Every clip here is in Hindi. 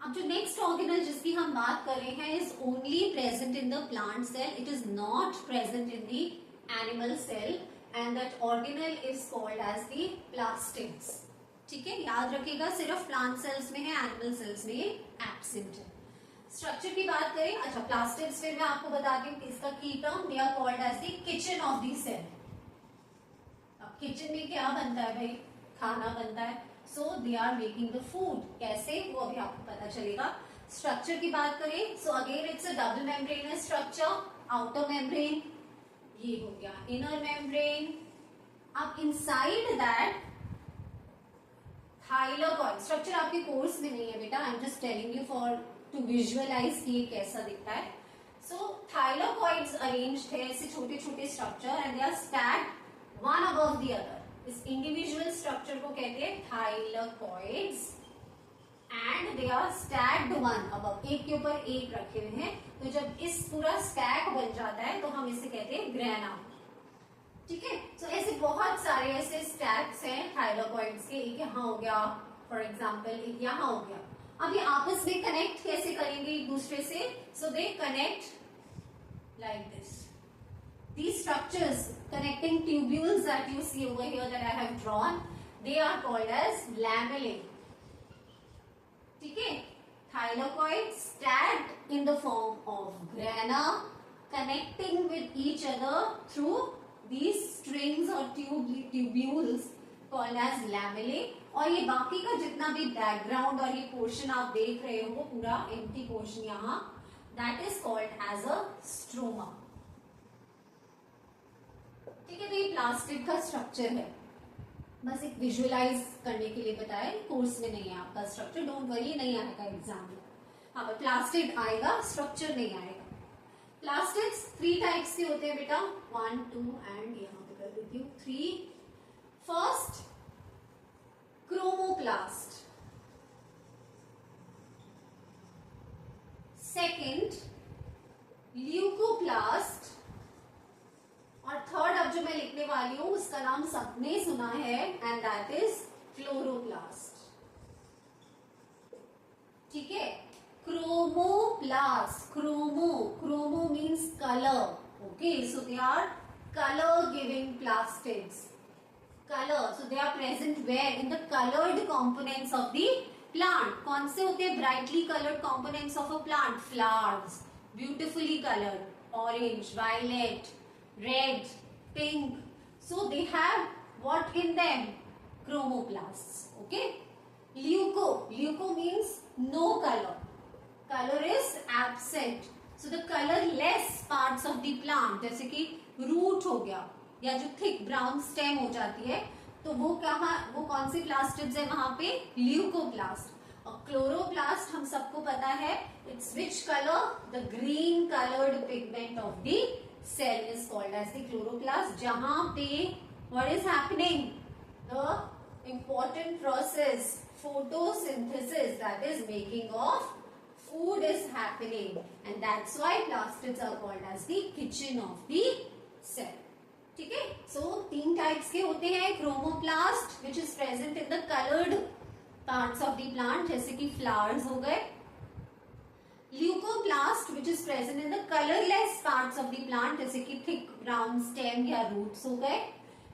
अब जो नेक्स्ट ऑर्गेनल जिसकी हम बात कर रहे हैं is only present in the plant cell, it is not present in the animal cell and that organelle is called as the plastids. ठीक है, याद रखिएगा सिर्फ प्लांट सेल्स में है, एनिमल सेल्स में एब्सेंट है। स्ट्रक्चर की बात करें, अच्छा प्लास्टिड्स फिर मैं आपको बताती हूँ इसका की term, they are called as the kitchen of the cell. अब किचन में क्या बनता है भाई, खाना बनता है, so they are making the food. कैसे, वो अभी आपको पता चलेगा। स्ट्रक्चर की बात करें, so again it's a double membranous structure, outer membrane ये हो गया, इनर मेम्ब्रेन। अब इनसाइड दैट थाइलाकॉइड, स्ट्रक्चर आपके कोर्स में नहीं है बेटा, I am just telling you for to visualise कि ये कैसा दिखता है। सो थाइलाकॉइड्स अरेंज्ड है ऐसे छोटे छोटे structure and they are stacked one above the other. इस इंडिविजुअल स्ट्रक्चर को कहते हैं thylakoids and they are stacked one above, एक के ऊपर एक रखे हुए हैं। तो जब इस पूरा स्टैक बन जाता है तो हम इसे कहते हैं ग्रेना। ठीक है, तो ऐसे बहुत सारे ऐसे स्टैक्स हैं थाइलाकॉइड्स के, एक यहाँ हो गया फॉर एग्जाम्पल, एक यहाँ हो गया। अब ये आपस में कनेक्ट कैसे करेंगे एक दूसरे से, so they connect like this. These structures connecting tubules that you see over here that I have drawn, they are called as lamellae. ठीक है, thylakoids stacked in the form of grana, connecting with each other through these strings or tubules called as lamellae. और ये बाकी का जितना भी बैकग्राउंड और ये पोर्शन आप देख रहे हो, पूरा एम्प्टी पोर्शन यहाँ, that is called as a stroma. ठीक है, तो ये प्लास्टिड का स्ट्रक्चर है, बस एक विजुअलाइज करने के लिए बताया, कोर्स में नहीं है आपका स्ट्रक्चर, डोंट वरी नहीं आएगा एग्जाम में। हाँ, प्लास्टिड आएगा, स्ट्रक्चर नहीं आएगा। प्लास्टिड्स 3 टाइप्स के होते हैं बेटा, 1 2 एंड यहाँ पे कर देती हूँ 3। फर्स्ट क्रोमोप्लास्ट, सेकंड ल्यूकोप्लास्ट, और थर्ड अब जो मैं लिखने वाली हूं उसका नाम सबने सुना है एंड दैट इज क्लोरोप्लास्ट। ठीक है, chromoplast, chromo means colour, okay, so they are colour giving plastids. Colour, so they are present where in the coloured components of the plant. कौन से होते हैं brightly coloured components of a plant? Flowers, beautifully coloured, orange, violet, red, pink, so they have what in them? Chromoplasts. Okay, leuco means no color, color is absent, so the colorless parts of the plant, जैसे कि root हो गया या जो thick brown stem हो जाती है, तो वो कौन सी प्लास्टिड्स है वहां पे? ल्यूकोप्लास्ट। और क्लोरोप्लास्ट हम सबको पता है, it's which colour? The green coloured pigment of the cell is called as the chloroplast, जहां पे what is happening? The important process photosynthesis, that is making of food is happening, and that's why plastids are called as the kitchen of the cell. ठीक है, so 3 types के होते हैं, chromoplast which is present in the colored parts of the plant जैसे कि flowers हो गए, leucoplast which is present in the colorless parts of the plant जैसे कि thick brown stem या roots हो गए,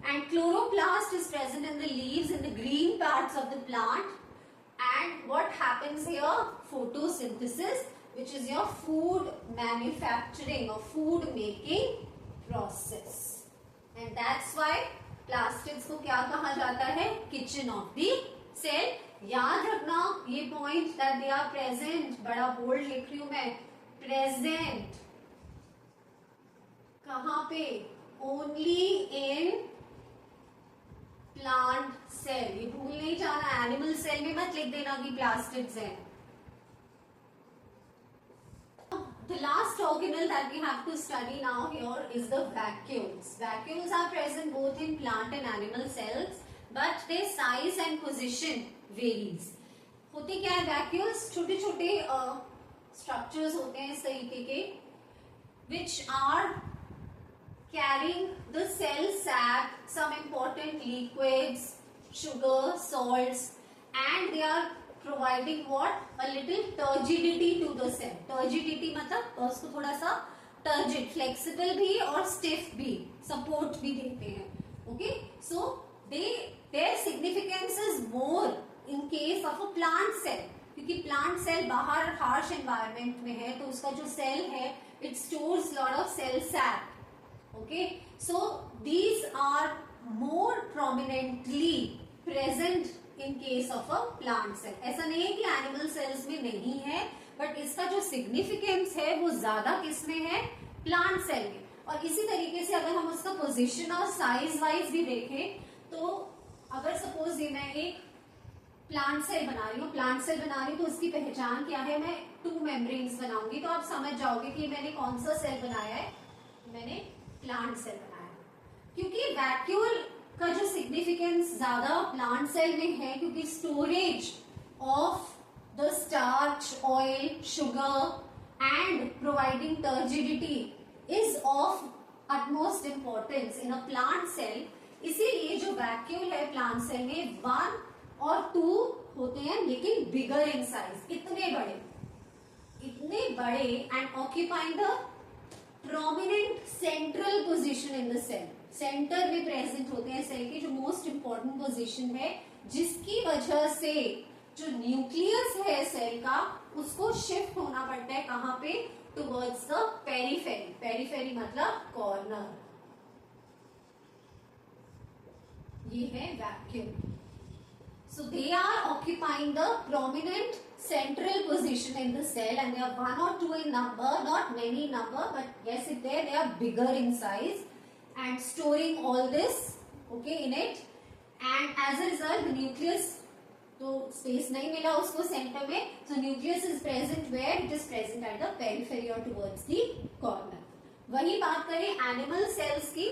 and chloroplast is present in the leaves in the green parts of the plant, and what happens here? Photosynthesis, which is your food manufacturing or food making process, and that's why plastids को क्या कहा जाता है? kitchen of the cell। याद रखना ये point, that they are present, बड़ा बोल्ड लिख रही हूं मैं, प्रेजेंट कहां पे? Only in plant cell. ये भूल नहीं जाना, एनिमल सेल में मत लिख देना कि प्लास्टिड्स हैं। The last organelle that we have to study now here is the vacuoles. Vacuoles are present both in plant and animal cells, but their size and position varies. होते क्या है vacuoles? छोटे छोटे स्ट्रक्चर्स होते हैं इस तरीके के, which are carrying the cell sap, some important liquids, sugar, salts, and they are providing what? A little turgidity to the cell. Turgidity मतलब उसको थोड़ा सा turgid, flexible भी और stiff भी, support भी देते हैं. Okay, so their significance is more in case of a plant cell. क्योंकि प्लांट सेल बाहर हार्श एनवायरनमेंट में है तो उसका जो सेल है it stores lot of cell sap. Okay, so these are more prominently present in case of a plant cell. ऐसा नहीं है कि एनिमल सेल्स में नहीं है, बट इसका जो सिग्निफिकेंस है वो ज्यादा किसमें है? प्लांट सेल में. और इसी तरीके से अगर हम उसका पोजिशन और साइज वाइज भी देखें तो अगर सपोज ये मैं एक प्लांट सेल बना रही हूँ तो उसकी पहचान क्या है? मैं 2 मेम्ब्रेन्स बनाऊंगी तो आप समझ जाओगे कि मैंने कौन सा सेल बनाया है. मैंने प्लांट सेल बनाया है. क्योंकि वैक्यूल का जो सिग्निफिकेंस ज्यादा प्लांट सेल में है, क्योंकि storage of the starch, oil, sugar and providing turgidity is of utmost importance in a plant cell. इसीलिए जो वैक्यूल है प्लांट सेल में 1 और 2 होते हैं, लेकिन बिगर इन साइज, इतने बड़े and occupying the prominent central position in the cell. Centre में प्रेजेंट होते हैं सेल की, जो मोस्ट इंपॉर्टेंट पोजीशन है, जिसकी वजह से जो न्यूक्लियस है सेल का उसको शिफ्ट होना पड़ता है कहां पे? Towards the periphery. पेरिफेरी मतलब कॉर्नर. ये है vacuum. So they are occupying the prominent central position in the cell, and they are 1 or 2 in number, not many in number, but yes, if they are bigger in size and storing all this, okay, in it. And as a result, the nucleus, तो space नहीं मिला उसको center में, so nucleus is present where? It is present at the periphery or towards the corner. वही बात करें animal cells की,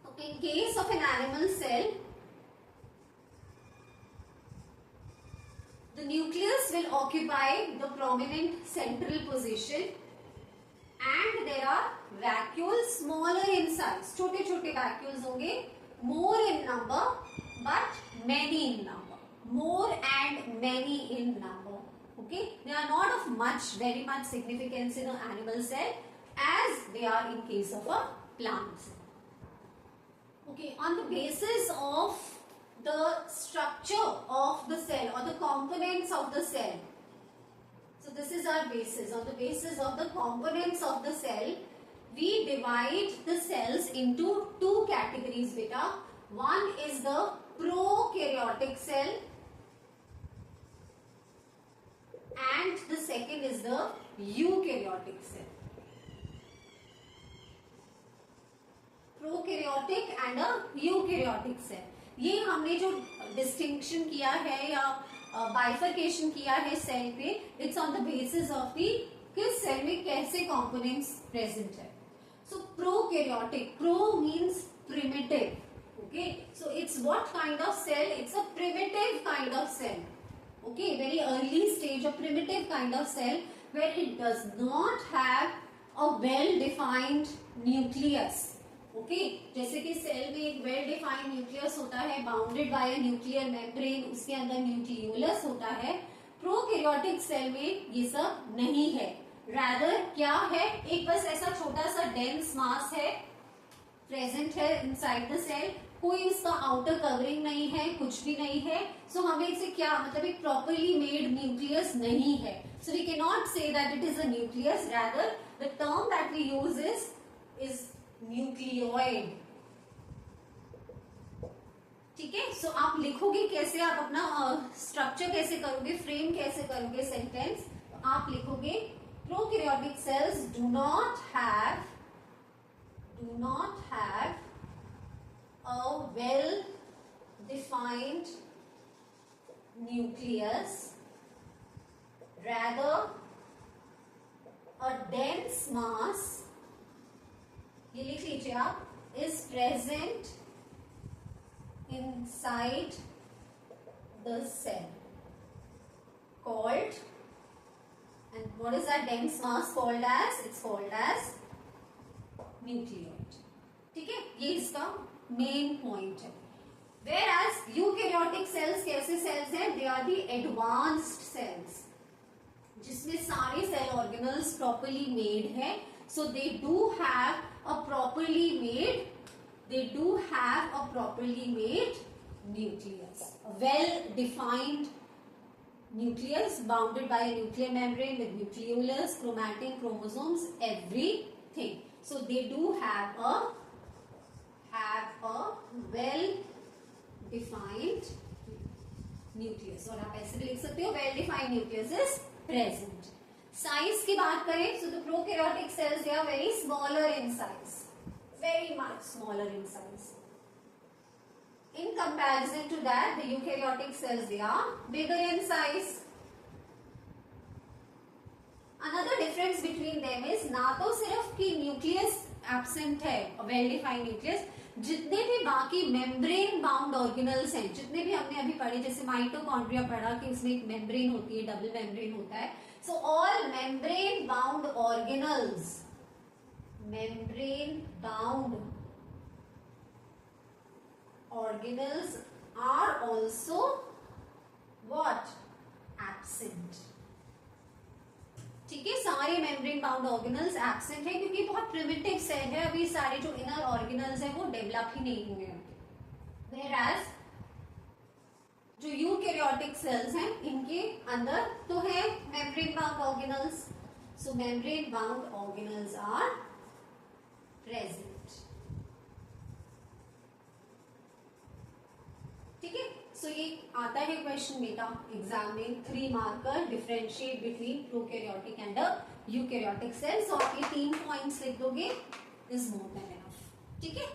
तो in case of an animal cell, the nucleus will occupy the prominent central position and there are vacuoles smaller in size. छोटे छोटे vacuoles होंगे, more in number but many in number. More and many in number. Okay, they are not of very much significance in an animal cell as they are in case of a plant cell. Okay, on the basis of the structure of the cell or the components of the cell. So this is our basis. On the basis of the components of the cell, we divide the cells into 2 categories, beta. One is the prokaryotic cell and the second is the eukaryotic cell. Prokaryotic and a eukaryotic cell. ये हमने जो डिस्टिंक्शन किया है या बाइफर्केशन किया है सेल पे, it's on the basis of the किस सेल में कैसे कंपोनेंट्स प्रेजेंट है. So prokaryotic, pro means primitive. Okay, so it's what kind of cell? It's a primitive kind of cell. Okay, very early stage of primitive kind of cell where it does not have a well defined nucleus. Okay, जैसे कि सेल में एक वेल डिफाइंड न्यूक्लियस होता है bounded by a nuclear membrane, उसके अंदर न्यूक्लियोलस होता है. प्रोकैरियोटिक सेल में ये सब नहीं है. रैदर क्या है? एक बस ऐसा छोटा सा डेंस मास है प्रेजेंट है इनसाइड द सेल. कोई इसका आउटर कवरिंग नहीं है, कुछ भी नहीं है. सो हमें इसे क्या मतलब एक प्रॉपरली मेड न्यूक्लियस नहीं है. So we can not say that it is a nucleus. Rather the term that we use is nucleoid. ठीक है, सो आप लिखोगे कैसे? आप अपना स्ट्रक्चर कैसे करोगे, फ्रेम कैसे करोगे सेंटेंस? तो आप लिखोगे prokaryotic cells do not have a well defined nucleus, rather a dense mass, ये लिख लीजिए आप, is present inside the cell called, and what is that dense mass called as? It's called as nucleoid. ठीक है, ये इसका मेन पॉइंट है. Whereas यूकैरियोटिक सेल्स कैसे सेल्स हैं? They are the advanced cells, जिसमें सारे सेल ऑर्गेनल्स प्रॉपर्ली मेड है. So they do have a properly made nucleus, a well defined nucleus bounded by a nuclear membrane with nucleolus, chromatin, chromosomes, everything. So they do have a well defined nucleus. और आप ऐसे भी लिख सकते हो, well defined nucleus is present. Size की बात करें, so the prokaryotic cells, they are very smaller in size, very much smaller in size. In comparison to that, the eukaryotic cells, they are bigger in size. Another difference between them is ना तो सिर्फ कि न्यूक्लियस एब्सेंट है, वेल डिफाइंड न्यूक्लियस, जितने भी बाकी मेम्ब्रेन बाउंड ऑर्गेनल्स हैं, जितने भी हमने अभी पढ़े, जैसे माइटोकॉन्ड्रिया पढ़ा कि उसमें एक मेम्ब्रेन होती है, डबल मेम्ब्रेन होता है. So all membrane bound organelles are also what? Absent. ठीक है, सारे मेम्ब्रेन बाउंड ऑर्गेनल्स एब्सेंट है क्योंकि बहुत प्रिमिटिव सेल है, अभी सारे जो इनर ऑर्गेनल्स हैं वो डेवलप ही नहीं हुए हैं. Whereas जो यूकैरियोटिक सेल्स हैं इनके अंदर तो है membrane bound organelles. So membrane bound organelles are present. ठीक है, सो ये आता है क्वेश्चन बेटा एग्जाम में, 3 marker, differentiate between prokaryotic and eukaryotic cells. और ये 3 पॉइंट्स लिख दोगे इज मोर देन एनफ. ठीक है.